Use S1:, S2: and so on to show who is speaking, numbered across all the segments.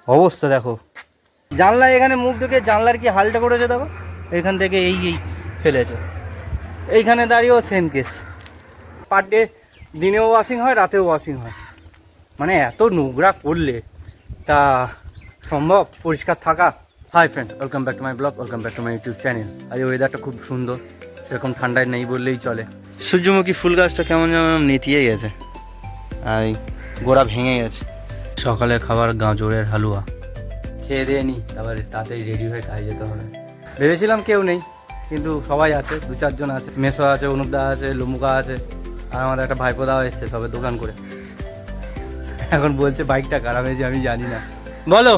S1: অবস্থা দেখো, জানলা এখানে মুখ ঢুকে জানলার কি হালটা করেছে দেখো। এখান থেকে এই ফেলেছে, এইখানে দাঁড়িয়েও সেম কেস। পার ডে দিনেও ওয়াশিং হয়, রাতেও ওয়াশিং হয়। মানে এত নোংরা করলে তা সম্ভব পরিষ্কার থাকা? Hi friend, welcome back to my blog, welcome back to my YouTube channel. আজ ওয়েদারটা খুব সুন্দর, সেরকম ঠান্ডায় নেই বললেই চলে। সূর্যমুখী ফুল গাছটা কেমন যেন নেতিয়ে গেছে, আর গোড়া ভেঙে গেছে। সকালে খাবার গাজরের হালুয়া খেয়ে দিয়ে নিই, তারপরে তাড়াতাড়ি রেডি হয়ে কাজে যেতে হবে। ভেবেছিলাম কেউ নেই, কিন্তু সবাই আছে, 2-4 জন আছে। মেসো আছে, অনুপদা আছে, লম্বুকা আছে, আর আমাদের একটা ভাইপোদাও এসছে সবে দোকান করে। এখন বলছে বাইকটা খারাপ হয়েছে, আমি জানি না। বলো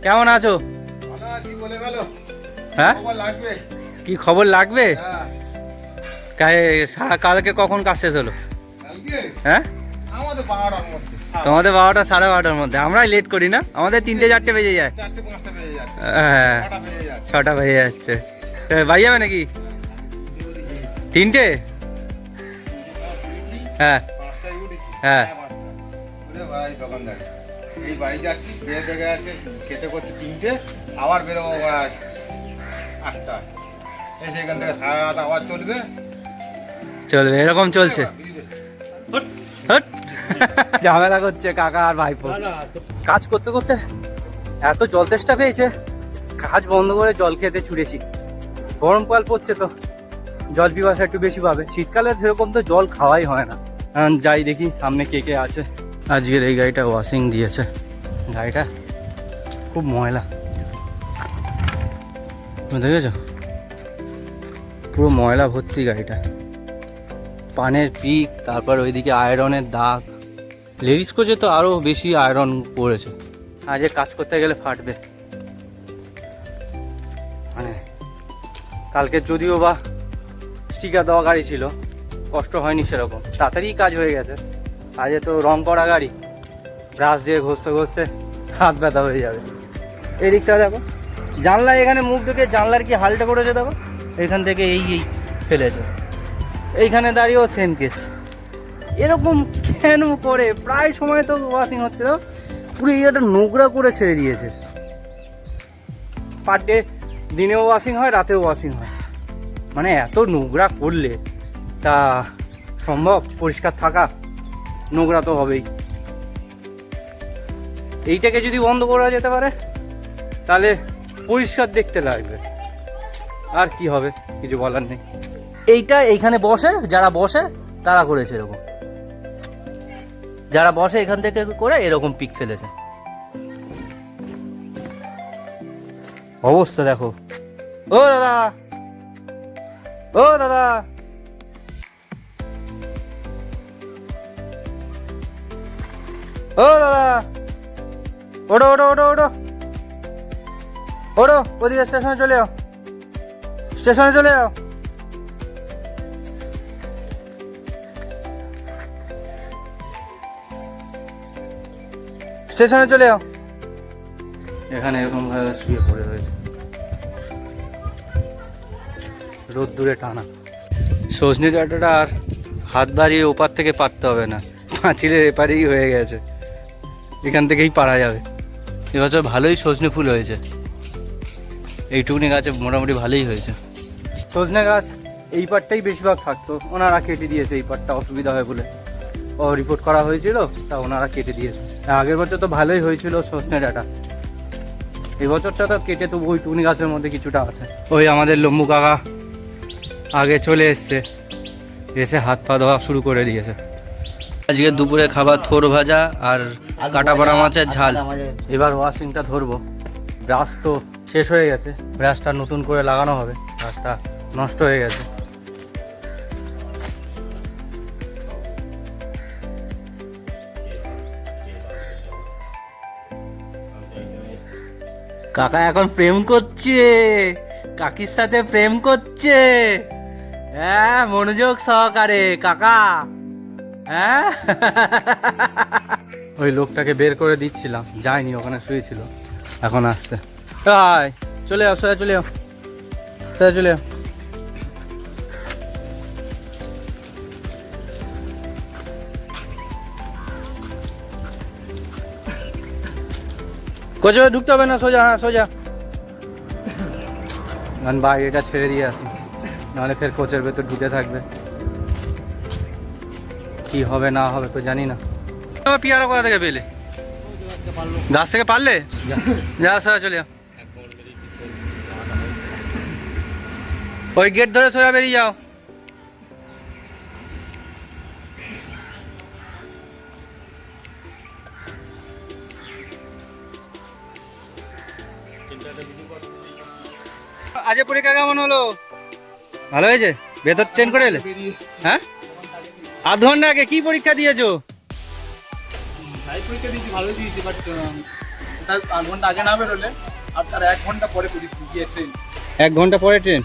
S1: কেমন আছো? হ্যাঁ, কি খবর লাগবে? কালকে কখন কাজ শেষ হলো? হ্যাঁ, তোমাদের 12টা 12:30টার মধ্যে। আমরাই লেট করি না, আমাদের 3-4 বেজে যায়। হ্যাঁ, 6টা বেজে যাচ্ছে। বাড়ি যাবে নাকি 3টে? হ্যাঁ হ্যাঁ,
S2: এই বাড়ি যাচ্ছি, খেয়ে দেখে যাচ্ছে, খেতে করছি 3টে, আবার বেরোবো 8টা। এসে এখান থেকে সারা রাত আবার চলবে।
S1: এরকম চলছে। ঝামেলা করছে কাকা আর ভাইপো। কাজ করতে করতে এত জল তেষ্টা পেয়েছে, কাজ বন্ধ করে জল খেতে ছুটেছি। গরমকাল পড়ছে তো জল পিপাসা একটু বেশি পাবে, শীতকালে সেরকম তো জল খাওয়াই হয় না। যাই দেখি সামনে কে কে আছে। আজকের এই গাড়িটা ওয়াশিং দিয়েছে, গাড়িটা খুব ময়লা, দেখেছো? পুরো ময়লা ভর্তি গাড়িটা, পানের পিক, তারপর ওইদিকে আয়রনের দাগ। লেডিস কোচে তো আরও বেশি আয়রন পড়েছে। আজকে কাজ করতে গেলে ফাটবে। মানে কালকে যদিও বা স্টিকার দেওয়া গাড়ি ছিল, কষ্ট হয়নি সেরকম, তাড়াতাড়ি কাজ হয়ে গেছে। আজকে তো রং করা গাড়ি, ব্রাশ দিয়ে ঘষতে ঘষতে হাত ব্যথা হয়ে যাবে। এই দিকটা দেখো, জানলা এখানে মুখ ঢুকে জানলার কি হালটা করেছে দেখো। এখান থেকে এই ফেলেছে, এইখানে দাঁড়িয়েও সেম কেস। এরকম কেন করে? প্রায় সময় তো ওয়াশিং হচ্ছে, তো পুরো ইয়েটা নোংরা করে ছেড়ে দিয়েছে। পার ডে দিনেও ওয়াশিং হয়, রাতেও ওয়াশিং হয়। মানে এত নোংরা করলে তা সম্ভব পরিষ্কার থাকা? নোংরা তো হবেই। এইটাকে যদি বন্ধ করা যেতে পারে তাহলে পরিষ্কার দেখতে লাগবে। আর কি হবে, কিছু বলার নেই। এইটা এইখানে বসে, যারা বসে তারা করেছে এরকম, যারা বসে এখান থেকে করে এরকম পিক ফেলেছে। অবস্থা দেখো। ও দাদা, ও দাদা, ও দাদা, ওঠো ওঠো ওঠো ওঠো ওঠো, ওদিকে স্টেশনে চলে যাও, স্টেশনে চলে যাও। স্টেশনে চলে যাও। এখানে এরকম ভাবে শুয়ে পড়ে রয়েছে, রোদ দূরে টানা। সজনে ডাঁটাটা আর হাত বাড়িয়ে ওপার থেকে পারতে হবে না, পাঁচিলের এপারেই হয়ে গেছে, এখান থেকেই পারা যাবে। এবছর ভালোই সজনে ফুল হয়েছে, এইটুকুনি গাছে মোটামুটি ভালোই হয়েছে। সজনে গাছ এই পাটটাই বেশিরভাগ থাকতো, ওনারা কেটে দিয়েছে। এই পাটটা অসুবিধা হয় বলে ও রিপোর্ট করা হয়েছিল, তা ওনারা কেটে দিয়েছে। আগের বছর তো ভালোই হয়েছিল সজনে ডাঁটা, এই বছরটা তো কেটে তো ওই টুনি গাছের মধ্যে কিছুটা আছে। ওই আমাদের লম্বু কাকা আগে চলে এসছে, এসে হাত পা ধোয়া শুরু করে দিয়েছে। আজকে দুপুরে খাবার থোর ভাজা আর কাটা পড়া মাছের ঝাল। এবার ওয়াশিংটা ধরবো। ব্রাশ তো শেষ হয়ে গেছে, ব্রাশটা নতুন করে লাগানো হবে, ব্রাশটা নষ্ট হয়ে গেছে। কাকা এখন প্রেম করছে, কাকির সাথে প্রেম করছে। হ্যাঁ, মনোযোগ সহকারে কাকা। হ্যাঁ, ওই লোকটাকে বের করে দিচ্ছিলাম, যায়নি, ওখানে শুয়েছিল, এখন আসছে। চলে যাও, সোজা চলে যাও, সোজা চলে যাও। কোচে ঢুকতে হবে না, সোজা, হ্যাঁ সোজা। কারণ বাইরেটা ছেড়ে দিয়ে আসি, নাহলে ফের কোচের ভেতর ঢুকে থাকবে, কি হবে না হবে তো জানি না। পিয়ারা কোথা থেকে পেলে? গাছ থেকে পারলে? যা সোজা চলে যা, ওই গেট ধরে সোজা বেরিয়ে যাও। আজ পরীক্ষা কেমন হলো? ভালো হয়েছে? ভেতর ট্রেন করে এলে? হ্যাঁ, আধ ঘন্টা আগে কি পরীক্ষা দিয়েছো?
S3: পরীক্ষা দিয়েছি, ভালো দিয়েছি, বাট তার আধ ঘন্টা আগে না বেরোলে আর তার 1 ঘন্টা পরে গিয়ে ট্রেন,
S1: 1 ঘন্টা পরে ট্রেন?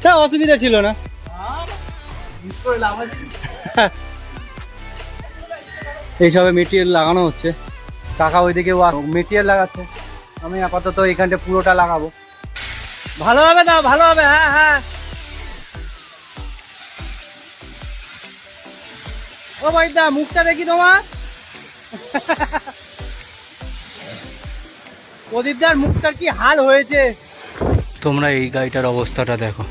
S1: তা অসুবিধা ছিল না। এইসবে মেটেরিয়াল লাগানো হচ্ছে, কাকা ওইদিকে মেটেরিয়াল লাগাচ্ছে, আমি আপাতত এখানটা পুরোটা লাগাবো। ভালো হবে না? ভালো হবে, হ্যাঁ হ্যাঁ। ও ভাইদা, মুখটা দেখি তোমার। প্রদীপদার মুখটার কি হাল হয়েছে। তোমরা এই গাড়িটার অবস্থাটা দেখো,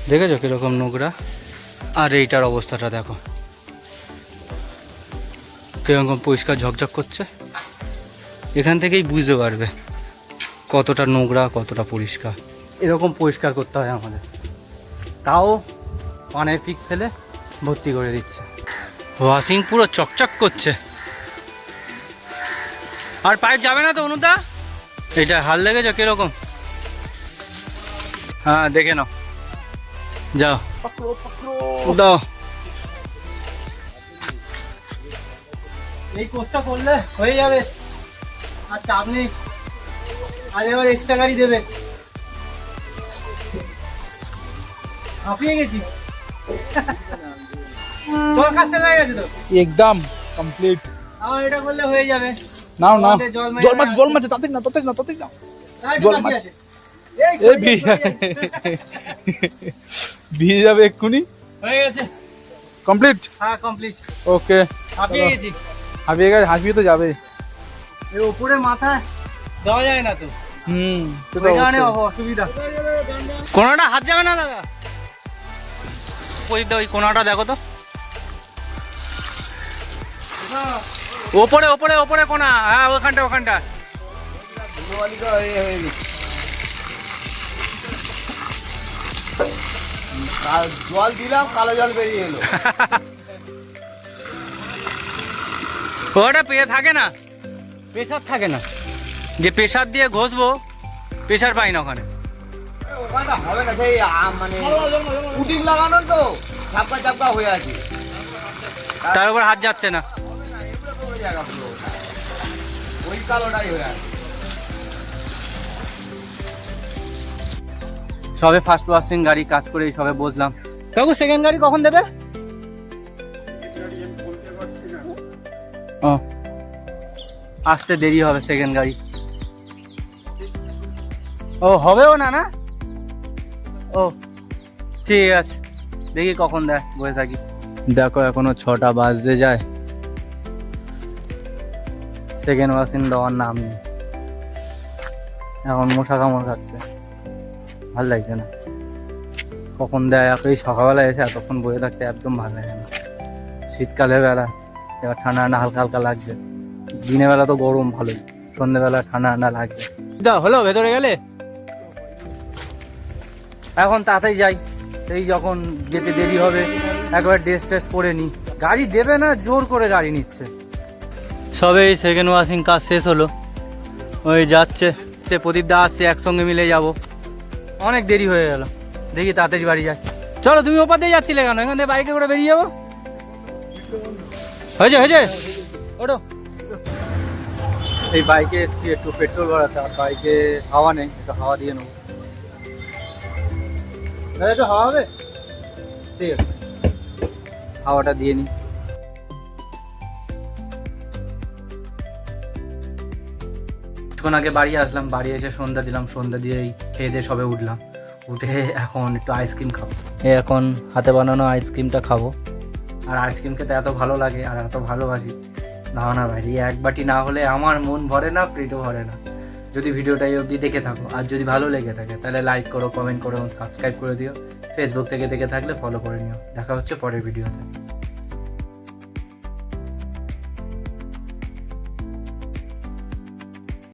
S1: দেখেছো কিরকম নোংরা? আর এইটার অবস্থাটা দেখো কিরকম পরিষ্কার ঝকঝক করছে। এখান থেকেই বুঝতে পারবে কতটা নোংরা কতটা পরিষ্কার। এরকম পরিষ্কার করতে হয় আমাদের, তাও পানের পিক ফেলে ভর্তি করে দিচ্ছে। ওয়াশিং পুরো চকচক করছে। আর পাইপ যাবে না তো অনুদা? এটা হাল দেখেছো কিরকম? হ্যাঁ দেখে নাও, যাও দাও। এই কোর্সটা করলে হয়ে যাবে, আর চাপ নেই। আজ এবার এক্সট্রা গাড়ি দেবে। হাঁপিয়ে গেছি। তোর কাছে লেগে গেছে তো
S3: একদম কমপ্লিট।
S1: আমার এটা করলে হয়ে যাবে।
S3: নাও নাও,
S1: জল
S3: মাছ তাতে না
S1: জল
S3: জল মাছ।
S1: মাছ
S3: এই ভিজে যাবে এক্ষুনি।
S1: হয়ে গেছে,
S3: কমপ্লিট।
S1: হ্যাঁ কমপ্লিট।
S3: ওকে,
S1: হাঁপিয়ে গেছি।
S3: হাঁপিয়ে গেছে, হাঁপিয়ে তো যাবে।
S1: এই উপরে মাথা দেওয়া যায় না তো,
S3: সেটা
S1: ওই কারণে
S3: অবশ্যই।
S1: অসুবিধা। কোনাটা হাত যাবে না দাদা? ওই কোনাটা দেখো তো, ওপরে ওপরে ওপরে কোনা, হ্যাঁ ওখানটা ওখানটা।
S2: জল দিলাম, কালো জল বেরিয়ে এলো।
S1: ওটা পেয়ে থাকে না, প্রেশার থাকে না, যে প্রেশার দিয়ে ঘষবো, প্রেশার পাই না ওখানে।
S2: ওখানটা হবে না, সেই মানে পুটিং লাগানো তো চাপকা চাপকা হয়ে আছে।
S1: তার উপর হাত যাচ্ছে না।
S2: হবে না, এগুলো তো ওই জায়গা পুরো ওই কালোটাই হয়ে আছে।
S1: সবে ফার্স্ট ওয়াশিং গাড়ি কাজ করে সবে বসলাম। কাকু সেকেন্ড গাড়ি কখন দেবে? ও, আসতে দেরি হবে সেকেন্ড গাড়ি। ও হবেও না না? ও ঠিক আছে, দেখি কখন দেয়, বসে থাকি। দেখো এখনো 6টা বাজতে যায়, সেকেন্ড ওয়াশিং দেওয়ার নাম নেই। এখন মশা কামড় খাচ্ছে, ভাল লাগছে না। কখন দেয়? এই সকালবেলা এসে এতক্ষণ বসে থাকতে একদম ভালো লাগে না। শীতকালের বেলা এবার ঠান্ডা ঠান্ডা হালকা হালকা লাগছে, দিনের বেলা তো গরম ভালোই, সন্ধ্যেবেলা ঠান্ডা ঠান্ডা লাগছে। হলো ভেতরে গেলে? এখন তাতেই যাই, এই যখন যেতে দেরি হবে একবার ড্রেস ট্রেস পরে নিই। গাড়ি দেবে না, জোর করে গাড়ি নিচ্ছে। সবে এই সেকেন্ড ওয়াশিং কাজ শেষ হলো, ওই যাচ্ছে, সে প্রদীপ দা আসছে, একসঙ্গে মিলে যাব। অনেক দেরি হয়ে গেল, দেখি তাড়াতাড়ি বাড়ি যাই। চলো, তুমি ওপার দিয়ে যাচ্ছিলে কেন? এখান থেকে বাইকে করে বেরিয়ে যাবো। হয়েছে হয়েছে, ওটো। এই বাইকে এসছি একটু পেট্রোল ভরাতে, আর বাইকে হাওয়া নেই, একটু হাওয়া দিয়ে নেবো। দাদা একটু হাওয়া হবে? ঠিক আছে, হাওয়াটা দিয়ে নিই। কিছুক্ষণ আগে বাড়ি আসলাম, বাড়ি এসে সন্ধ্যা দিলাম, সন্ধ্যা দিয়ে খেয়ে দিয়ে সবে উঠলাম। উঠে এখন একটু আইসক্রিম খাবো। এখন হাতে বানানো আইসক্রিমটা খাবো। আর আইসক্রিম খেতে এত ভালো লাগে আর এত ভালোবাসি, না না ভাই, এই এক বাটি না হলে আমার মন ভরে না, পেটও ভরে না। যদি ভিডিওটা এই অবধি দেখে থাকো আর যদি ভালো লেগে থাকে তাহলে লাইক করো, কমেন্ট করো এবং সাবস্ক্রাইব করে দিও। ফেসবুক থেকে দেখে থাকলে ফলো করে নিও। দেখা হচ্ছে পরের ভিডিওতে।